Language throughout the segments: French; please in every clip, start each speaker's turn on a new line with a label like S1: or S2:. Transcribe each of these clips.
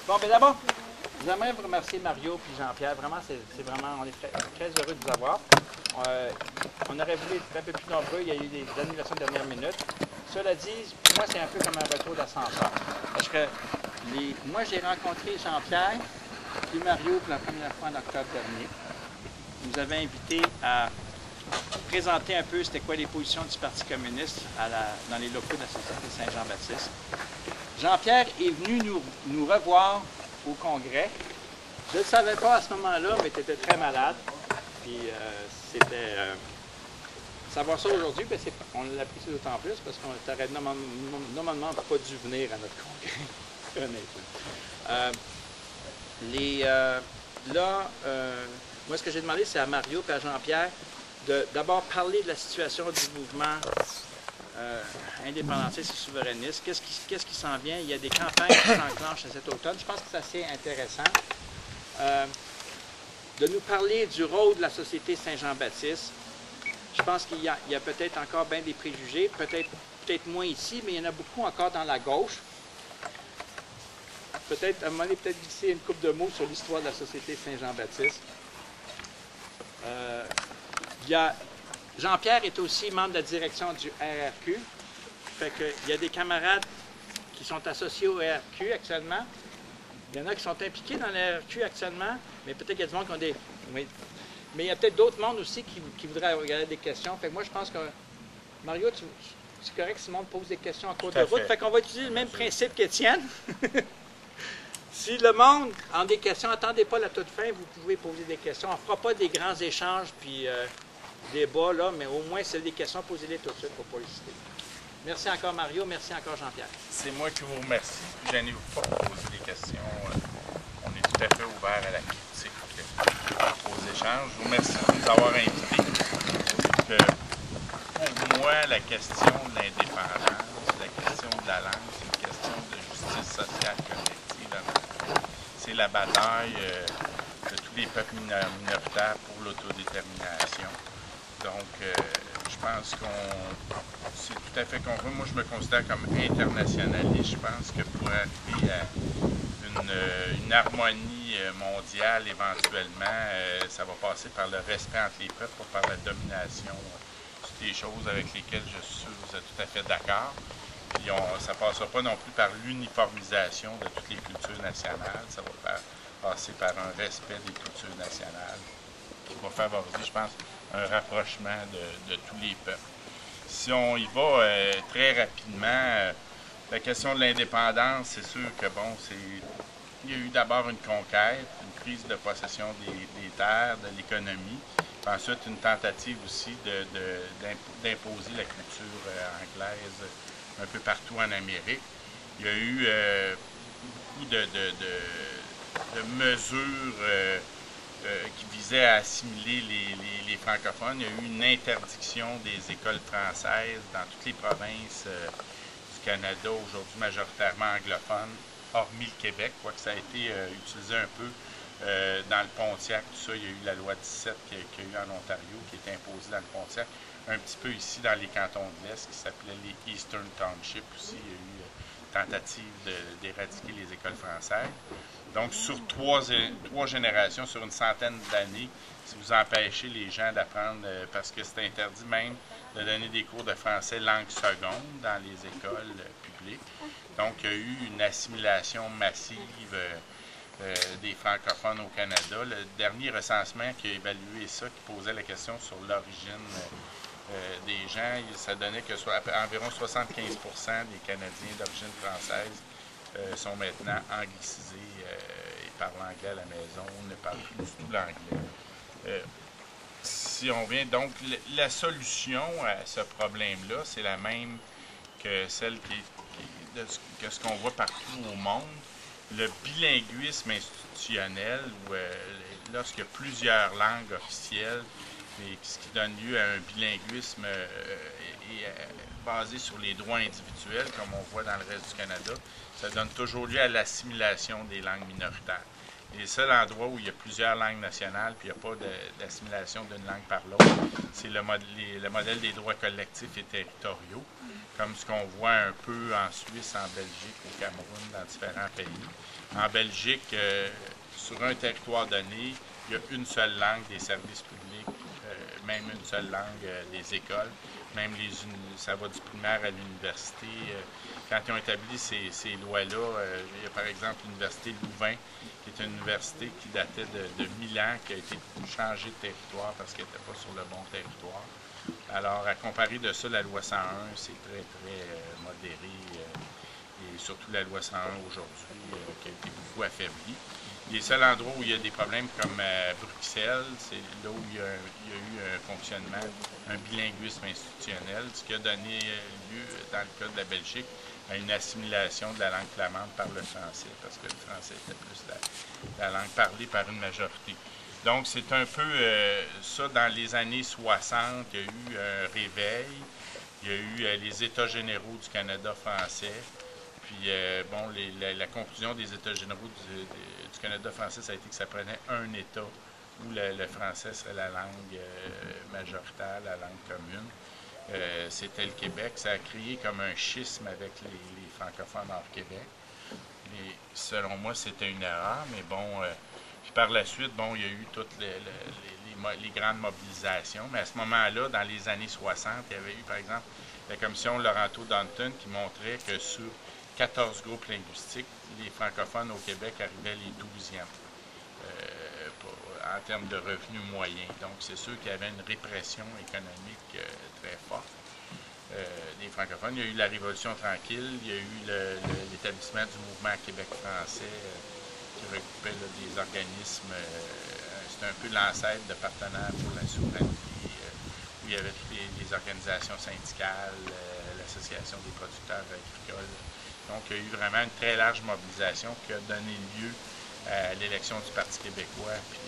S1: Bon, bien d'abord, j'aimerais vous remercier Mario et Jean-Pierre. Vraiment, on est très heureux de vous avoir. On aurait voulu être un peu plus nombreux. Il y a eu des annulations de dernière minute. Cela dit, pour moi, c'est un peu comme un retour d'ascenseur. Parce que moi, j'ai rencontré Jean-Pierre et Mario pour la première fois en octobre dernier. Ils nous avaient invités à présenter un peu c'était quoi les positions du Parti communiste dans les locaux de la Société Saint-Jean-Baptiste. Jean-Pierre est venu nous revoir au Congrès. Je ne le savais pas à ce moment-là, mais tu étais très malade. Puis c'était... savoir ça aujourd'hui, ben on l'apprécie d'autant plus parce qu'on t'aurait normalement pas dû venir à notre congrès, honnêtement. Moi, ce que j'ai demandé, c'est à Mario et à Jean-Pierre de d'abord parler de la situation du mouvement indépendantiste et souverainiste. Qu'est-ce qui s'en vient? Il y a des campagnes qui s'enclenchent cet automne. Je pense que c'est assez intéressant. De nous parler du rôle de la Société Saint-Jean-Baptiste. Je pense qu'il y a peut-être encore bien des préjugés, peut-être moins ici, mais il y en a beaucoup encore dans la gauche. Peut-être, à un moment donné, peut-être glisser une couple de mots sur l'histoire de la Société Saint-Jean-Baptiste. Jean-Pierre est aussi membre de la direction du RRQ. Fait que, il y a des camarades qui sont associés au RRQ actuellement. Il y en a qui sont impliqués dans le RRQ actuellement, mais peut-être qu'il y a du monde qui ont des... Oui. Mais il y a peut-être d'autres mondes aussi qui voudraient regarder des questions. Fait que moi, je pense que... Mario, c'est correct si le monde pose des questions en cours de route. Fait qu'on va utiliser le même principe qu'Étienne. Si le monde a des questions, attendez pas la toute fin, vous pouvez poser des questions. On ne fera pas des grands échanges puis débats, là, mais au moins, si c'est des questions, posez-les tout de suite pour ne pas les citer. Merci encore Mario, merci encore Jean-Pierre.
S2: C'est moi qui vous remercie. Gênez-vous pas pour poser des questions. On est tout à fait ouvert à la critique, aux échanges. Je vous remercie de nous avoir invités. Pour moi, la question de l'indépendance, la question de la langue, c'est une question de justice sociale collective. C'est la bataille de tous les peuples minoritaires pour l'autodétermination. Donc, je pense c'est tout à fait convenu. Moi, je me considère comme internationaliste. Je pense que pour arriver à une harmonie mondiale, éventuellement, ça va passer par le respect entre les peuples, pas par la domination. C'est des choses avec lesquelles je suis sûr que vous êtes tout à fait d'accord. Puis ça ne passera pas non plus par l'uniformisation de toutes les cultures nationales. Ça va passer par un respect des cultures nationales qui va favoriser, je pense, un rapprochement de tous les peuples. Si on y va très rapidement, la question de l'indépendance, c'est sûr que bon, il y a eu d'abord une conquête, une prise de possession des terres, de l'économie, puis ensuite une tentative aussi d'imposer la culture anglaise un peu partout en Amérique. Il y a eu beaucoup de mesures qui visaient à assimiler les francophones. Il y a eu une interdiction des écoles françaises dans toutes les provinces du Canada, aujourd'hui majoritairement anglophones, hormis le Québec, quoique ça a été utilisé un peu dans le Pontiac, tout ça. Il y a eu la loi 17 qu'il y a eu en Ontario, qui était imposée dans le Pontiac, un petit peu ici dans les cantons de l'Est, qui s'appelaient les Eastern Township aussi. Il y a eu tentative d'éradiquer les écoles françaises. Donc, sur trois générations, sur une centaine d'années, si vous empêchez les gens d'apprendre, parce que c'est interdit même de donner des cours de français langue seconde dans les écoles publiques. Donc, il y a eu une assimilation massive des francophones au Canada. Le dernier recensement qui a évalué ça, qui posait la question sur l'origine des gens, ça donnait que environ 75% des Canadiens d'origine française sont maintenant anglicisés et parlent anglais à la maison, ne parlent plus du tout l'anglais. Si on vient donc, la solution à ce problème-là, c'est la même que celle que ce qu'on voit partout au monde. Le bilinguisme institutionnel, où lorsqu'il y a plusieurs langues officielles, et ce qui donne lieu à un bilinguisme basé sur les droits individuels, comme on voit dans le reste du Canada, ça donne toujours lieu à l'assimilation des langues minoritaires. Et le seul endroit où il y a plusieurs langues nationales, puis il n'y a pas d'assimilation d'une langue par l'autre, c'est le modèle des droits collectifs et territoriaux, comme ce qu'on voit un peu en Suisse, en Belgique, au Cameroun, dans différents pays. En Belgique, sur un territoire donné, il y a une seule langue des services publics, même une seule langue des écoles. Même ça va du primaire à l'université. Quand ils ont établi ces lois-là, il y a par exemple l'université Louvain, qui est une université qui datait de 1000 ans, qui a été changée de territoire parce qu'elle n'était pas sur le bon territoire. Alors, à comparer de ça, la loi 101, c'est très, très modéré. Et surtout la loi 101 aujourd'hui, qui a été beaucoup affaiblie. Les seuls endroits où il y a des problèmes comme Bruxelles, c'est là où il y a eu un fonctionnement, un bilinguisme institutionnel, ce qui a donné lieu, dans le cas de la Belgique, à une assimilation de la langue flamande par le français, parce que le français était plus la langue parlée par une majorité. Donc, c'est un peu ça, dans les années 60, il y a eu un réveil, il y a eu les États généraux du Canada français. Puis, bon, la conclusion des États généraux du Canada français, ça a été que ça prenait un État où le français serait la langue majoritaire, la langue commune. C'était le Québec. Ça a créé comme un schisme avec les francophones hors Québec. Et selon moi, c'était une erreur, mais bon, puis par la suite, bon, il y a eu toutes les grandes mobilisations. Mais à ce moment-là, dans les années 60, il y avait eu, par exemple, la commission Laurenteau-Danton qui montrait que sur 14 groupes linguistiques, les francophones au Québec arrivaient les 12e en termes de revenus moyens. Donc, c'est sûr qu'il y avait une répression économique très forte des francophones. Il y a eu la Révolution tranquille, il y a eu l'établissement du mouvement Québec français qui regroupait des organismes, c'était un peu l'ancêtre de Partenaires pour la souveraineté, où il y avait les organisations syndicales, l'Association des producteurs agricoles. Donc, il y a eu vraiment une très large mobilisation qui a donné lieu à l'élection du Parti québécois puis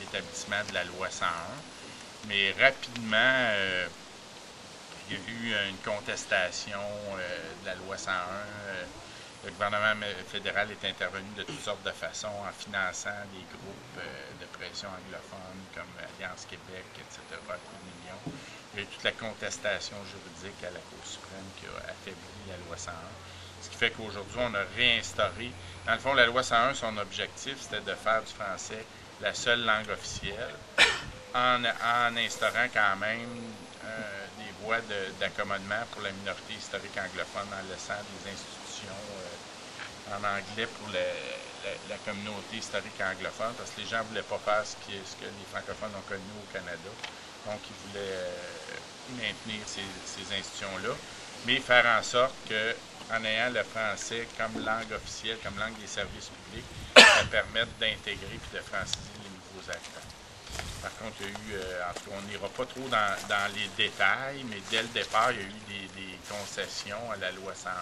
S2: l'établissement de la loi 101. Mais rapidement, il y a eu une contestation de la loi 101. Le gouvernement fédéral est intervenu de toutes sortes de façons en finançant des groupes de pression anglophones comme Alliance Québec, etc., à coups de millions. Il y a eu toute la contestation juridique à la Cour suprême qui a affaibli la loi 101. Ce qui fait qu'aujourd'hui, on a réinstauré. Dans le fond, la loi 101, son objectif, c'était de faire du français la seule langue officielle, en instaurant quand même des voies d'accommodement pour la minorité historique anglophone, en laissant des institutions en anglais pour la communauté historique anglophone, parce que les gens ne voulaient pas faire ce que les francophones ont connu au Canada. Donc, ils voulaient maintenir ces institutions-là, mais faire en sorte que, en ayant le français comme langue officielle, comme langue des services publics, ça permette d'intégrer et de franciser les nouveaux acteurs. Par contre, il y a eu, en tout cas, on n'ira pas trop dans les détails, mais dès le départ, il y a eu des concessions à la loi 101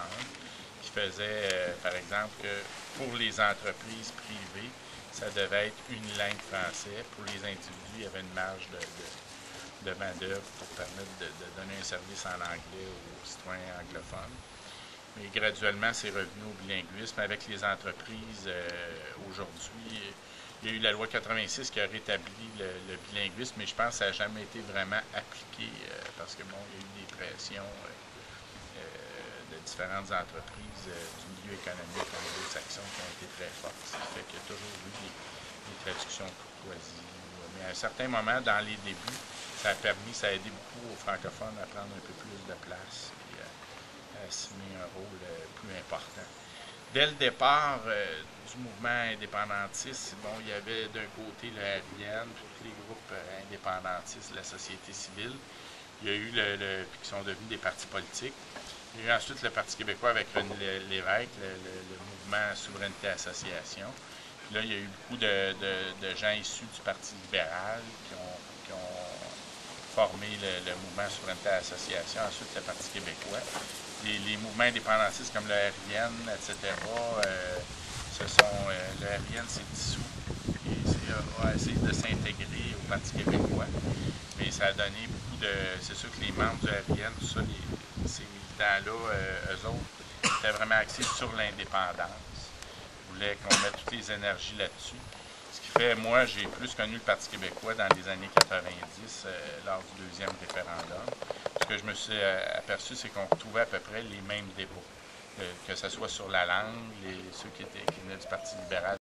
S2: qui faisaient, par exemple, que pour les entreprises privées, ça devait être une langue française. Pour les individus, il y avait une marge de main-d'œuvre pour permettre de donner un service en anglais aux citoyens anglophones. Mais graduellement, c'est revenu au bilinguisme. Avec les entreprises, aujourd'hui, il y a eu la loi 86 qui a rétabli le bilinguisme, mais je pense que ça n'a jamais été vraiment appliqué parce que, bon, il y a eu des pressions de différentes entreprises du milieu économique anglo-saxon qui ont été très fortes. Ce qui fait qu'il y a toujours eu des traductions courtoisie. Mais à un certain moment, dans les débuts, ça a aidé beaucoup aux francophones à prendre un peu plus de place et à assumer un rôle plus important. Dès le départ du mouvement indépendantiste, bon, il y avait d'un côté le RIN, tous les groupes indépendantistes de la société civile. Il y a eu qui sont devenus des partis politiques. Il y a eu ensuite le Parti québécois avec René Lévesque, le mouvement Souveraineté Association. Puis là, il y a eu beaucoup de gens issus du Parti libéral qui ont formé le mouvement Souveraineté Association, ensuite le Parti québécois. Les mouvements indépendantistes comme le RIN, etc., le RIN s'est dissous et a essayé de s'intégrer au Parti québécois. Mais ça a donné beaucoup de... C'est sûr que les membres du RIN, tout ça, ces militants-là, eux autres, étaient vraiment axés sur l'indépendance. Ils voulaient qu'on mette toutes les énergies là-dessus. Ce qui fait, moi, j'ai plus connu le Parti québécois dans les années 90, lors du deuxième référendum. Ce que je me suis aperçu, c'est qu'on retrouvait à peu près les mêmes débats. que ce soit sur la langue, ceux qui venaient du Parti libéral